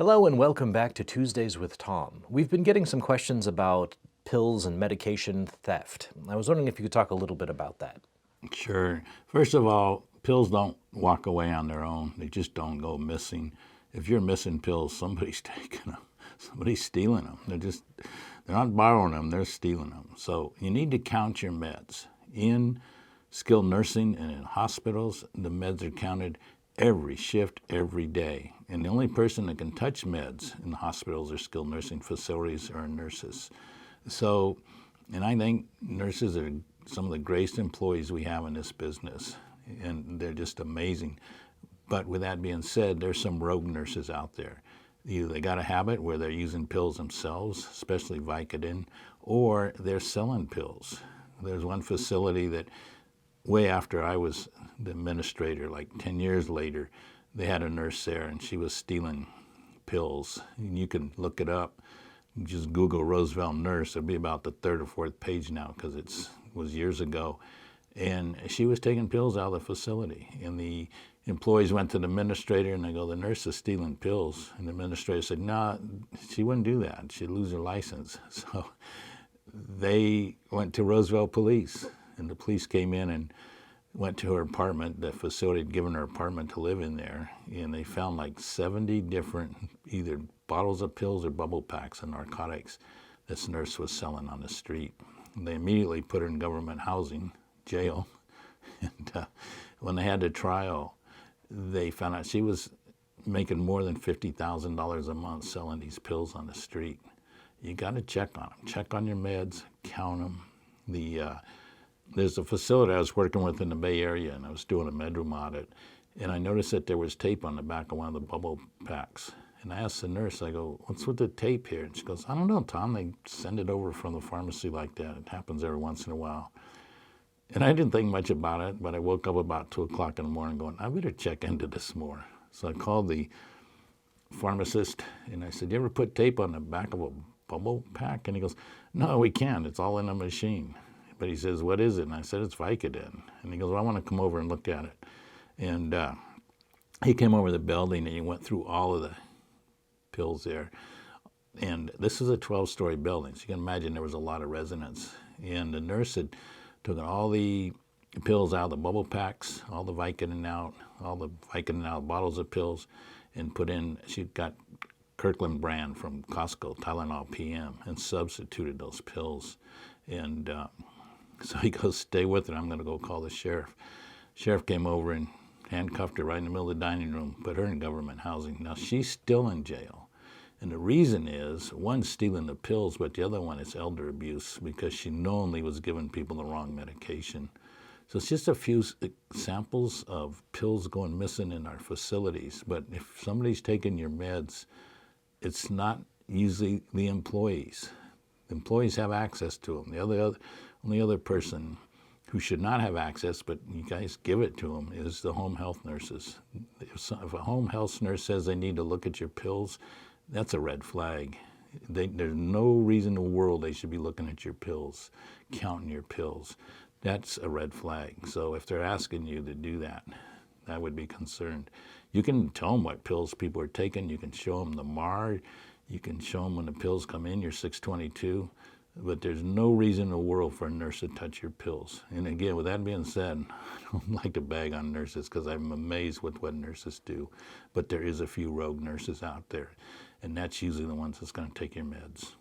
Hello and welcome back to Tuesdays with Tom. We've been getting some questions about pills and medication theft. I was wondering if you could talk a little bit about that. Sure. First of all, pills don't walk away on their own. They just don't go missing. If you're missing pills, somebody's taking them. Somebody's stealing them. They're not borrowing them, they're stealing them. So you need to count your meds. In skilled nursing and in hospitals, the meds are counted every shift, every day. And the only person that can touch meds in the hospitals or skilled nursing facilities are nurses. So, and I think nurses are some of the greatest employees we have in this business, and they're just amazing. But with that being said, there's some rogue nurses out there. Either they got a habit where they're using pills themselves, especially Vicodin, or they're selling pills. There's one facility that way after I was the administrator, like 10 years later, they had a nurse there and she was stealing pills. And you can look it up. You just Google Roosevelt nurse. It'll be about the third or fourth page now because it was years ago. And she was taking pills out of the facility. And the employees went to the administrator and they go, the nurse is stealing pills. And the administrator said, no, she wouldn't do that. She'd lose her license. So they went to Roosevelt police. And the police came in and went to her apartment. The facility had given her apartment to live in there. And they found like 70 different either bottles of pills or bubble packs of narcotics this nurse was selling on the street. And they immediately put her in government housing, jail. And when they had the trial, they found out she was making more than $50,000 a month selling these pills on the street. You got to check on them. Check on your meds, count them. There's a facility I was working with in the Bay Area, and I was doing a medroom audit, and I noticed that there was tape on the back of one of the bubble packs. And I asked the nurse, I go, what's with the tape here? And she goes, I don't know, Tom. They send it over from the pharmacy like that. It happens every once in a while. And I didn't think much about it, but I woke up about 2 o'clock in the morning going, I better check into this more. So I called the pharmacist, and I said, you ever put tape on the back of a bubble pack? And he goes, no, we can't. It's all in a machine. But he says, what is it? And I said, it's Vicodin. And he goes, well, I want to come over and look at it. And he came over the building, and he went through all of the pills there. And this is a 12-story building, so you can imagine there was a lot of residents. And the nurse had taken all the pills out of the bubble packs, all the Vicodin out bottles of pills, and put in, she got Kirkland brand from Costco, Tylenol PM, and substituted those pills. And so he goes, stay with it. I'm going to go call the sheriff. Sheriff came over and handcuffed her right in the middle of the dining room, put her in government housing. Now, she's still in jail. And the reason is, one's stealing the pills, but the other one is elder abuse because she knowingly was giving people the wrong medication. So it's just a few samples of pills going missing in our facilities. But if somebody's taking your meds, it's not usually the employees. The employees have access to them. The only other person who should not have access, but you guys give it to them, is the home health nurses. If a home health nurse says they need to look at your pills, that's a red flag. There's no reason in the world they should be looking at your pills, counting your pills. That's a red flag. So if they're asking you to do that, I would be concerned. You can tell them what pills people are taking. You can show them the MAR. You can show them when the pills come in, your 622. But there's no reason in the world for a nurse to touch your pills. And again, with that being said, I don't like to bag on nurses because I'm amazed with what nurses do. But there is a few rogue nurses out there, and that's usually the ones that's going to take your meds.